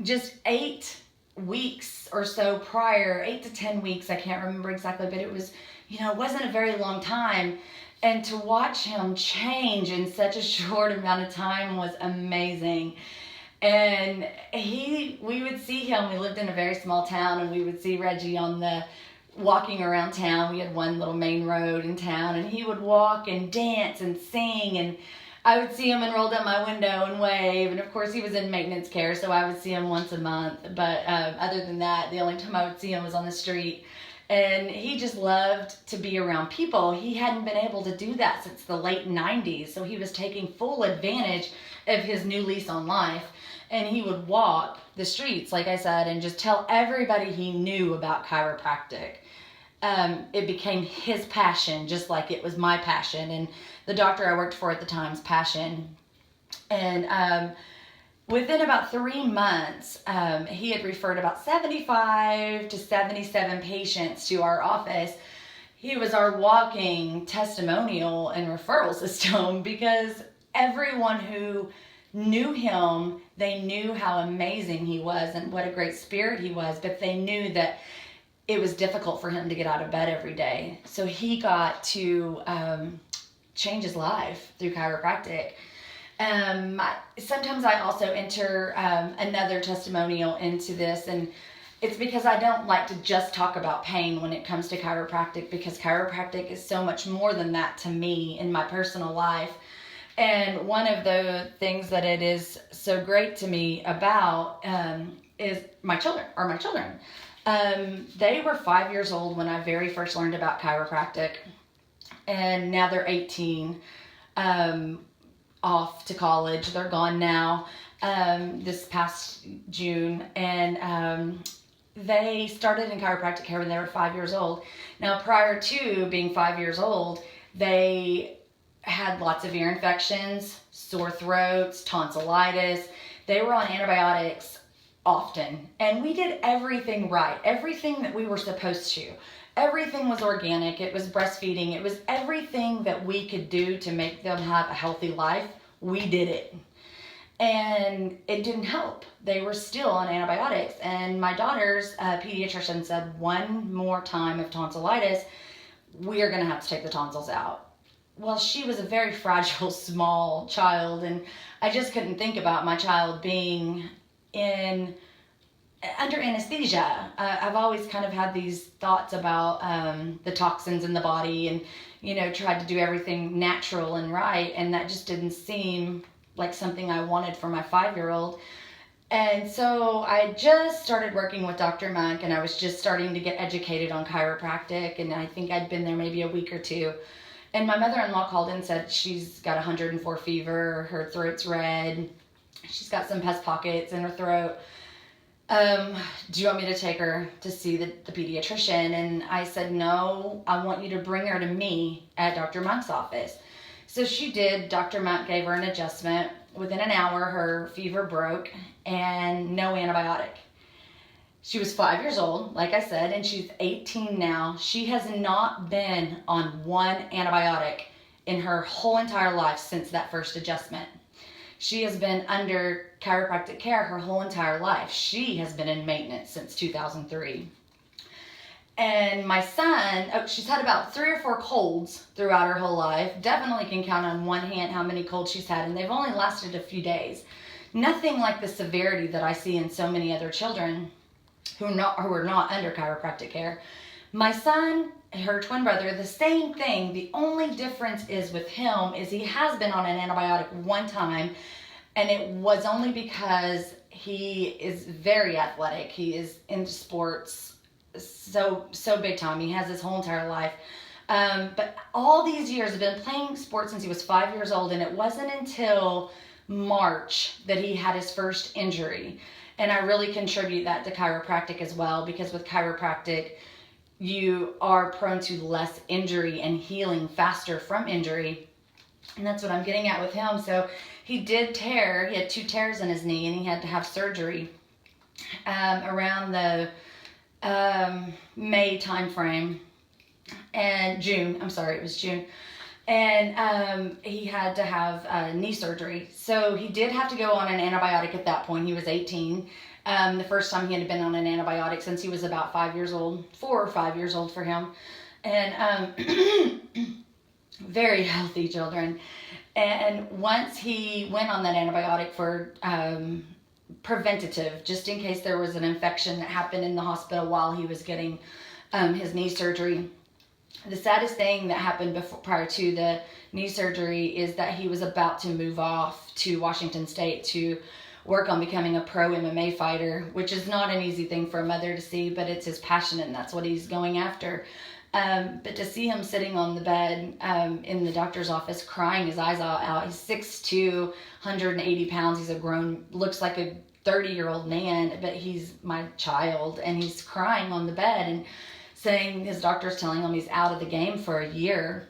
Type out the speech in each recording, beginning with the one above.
just 8 weeks or so prior, 8 to 10 weeks, I can't remember exactly, but it was, it wasn't a very long time. And to watch him change in such a short amount of time was amazing. And we would see him. We lived in a very small town, and we would see Reggie on the walking around town. We had one little main road in town, and he would walk and dance and sing, and I would see him and roll down my window and wave. And of course, he was in maintenance care, so I would see him once a month. But other than that, the only time I would see him was on the street. And he just loved to be around people. He hadn't been able to do that since the late 90s, so he was taking full advantage of his new lease on life. And he would walk the streets, like I said, and just tell everybody he knew about chiropractic. It became his passion, just like it was my passion, and the doctor I worked for at the time's passion. And within about 3 months, he had referred about 75 to 77 patients to our office. He was our walking testimonial and referral system because everyone who knew him, they knew how amazing he was and what a great spirit he was, but they knew that it was difficult for him to get out of bed every day. So he got to change his life through chiropractic. Sometimes I also enter another testimonial into this, and it's because I don't like to just talk about pain when it comes to chiropractic, because chiropractic is so much more than that to me in my personal life. And one of the things that it is so great to me about is my children. They were 5 years old when I very first learned about chiropractic, and now they're 18, off to college. They're gone now, this past June, and they started in chiropractic care when they were 5 years old. Now, prior to being 5 years old, they had lots of ear infections, sore throats, tonsillitis. They were on antibiotics often, and we did everything right, everything that we were supposed to. Everything was organic. It was breastfeeding. It was everything that we could do to make them have a healthy life. We did it. And it didn't help. They were still on antibiotics. And my daughter's pediatrician said, one more time of tonsillitis, we are going to have to take the tonsils out. Well, she was a very fragile, small child, and I just couldn't think about my child being under anesthesia. I've always kind of had these thoughts about the toxins in the body, and tried to do everything natural and right, and that just didn't seem like something I wanted for my 5-year-old. And so I just started working with Dr. Monk, and I was just starting to get educated on chiropractic, and I think I'd been there maybe a week or two. And my mother-in-law called and said she's got 104 fever, her throat's red, she's got some pus pockets in her throat. Do you want me to take her to see the pediatrician? And I said, no, I want you to bring her to me at Dr. Monk's office. So she did. Dr. Monk gave her an adjustment. Within an hour, her fever broke, and no antibiotic. She was 5 years old, like I said, and she's 18 now. She has not been on one antibiotic in her whole entire life since that first adjustment. She has been under chiropractic care her whole entire life. She has been in maintenance since 2003. And my son, she's had about 3 or 4 colds throughout her whole life. Definitely can count on one hand how many colds she's had, and they've only lasted a few days. Nothing like the severity that I see in so many other children who are not under chiropractic care. My son, her twin brother, the same thing. The only difference is with him is he has been on an antibiotic one time, and it was only because he is very athletic. He is into sports so big time. He has his whole entire life. But all these years, have been playing sports since he was 5 years old, and it wasn't until March that he had his first injury. And I really contribute that to chiropractic as well, because with chiropractic, you are prone to less injury and healing faster from injury. And that's what I'm getting at with him. So he did tear. He had 2 tears in his knee, and he had to have surgery around the May time frame. And June. I'm sorry, it was June. And he had to have knee surgery. So he did have to go on an antibiotic at that point. He was 18. The first time he had been on an antibiotic since he was about 5 years old, 4 or 5 years old for him. And very healthy children. And once he went on that antibiotic for preventative, just in case there was an infection that happened in the hospital while he was getting his knee surgery. The saddest thing that happened prior to the knee surgery is that he was about to move off to Washington State to work on becoming a pro MMA fighter, which is not an easy thing for a mother to see, but it's his passion and that's what he's going after. But to see him sitting on the bed in the doctor's office crying his eyes out, he's 6'2", 180 pounds, he's a grown, looks like a 30-year-old man, but he's my child, and he's crying on the bed and saying his doctor's telling him he's out of the game for a year,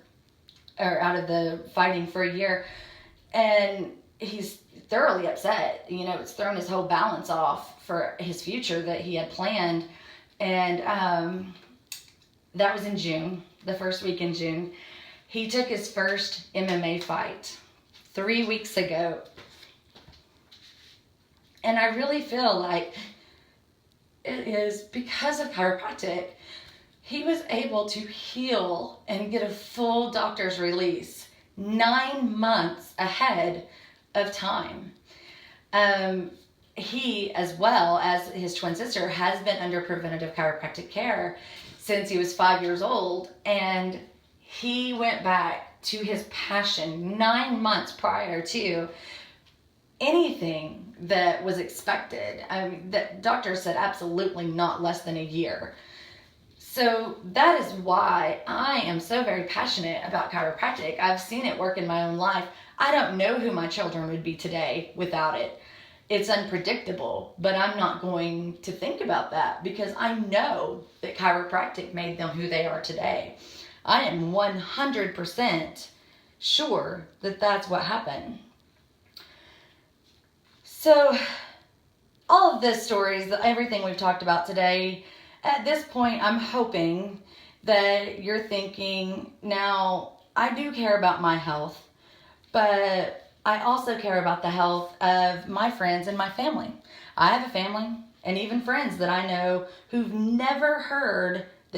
or out of the fighting for a year, and he's thoroughly upset. You know, it's thrown his whole balance off for his future that he had planned. And that was in June, the first week in June. He took his first MMA fight 3 weeks ago. And I really feel like it is because of chiropractic. He was able to heal and get a full doctor's release 9 months ahead of time. He, as well as his twin sister, has been under preventative chiropractic care since he was 5 years old, and he went back to his passion 9 months prior to anything that was expected. I mean, the doctor said absolutely not less than a year. So that is why I am so very passionate about chiropractic. I've seen it work in my own life. I don't know who my children would be today without it. It's unpredictable, but I'm not going to think about that because I know that chiropractic made them who they are today. I am 100% sure that that's what happened. So all of this stories, everything we've talked about today, at this point, I'm hoping that you're thinking, now, I do care about my health, but I also care about the health of my friends and my family. I have a family and even friends that I know who've never heard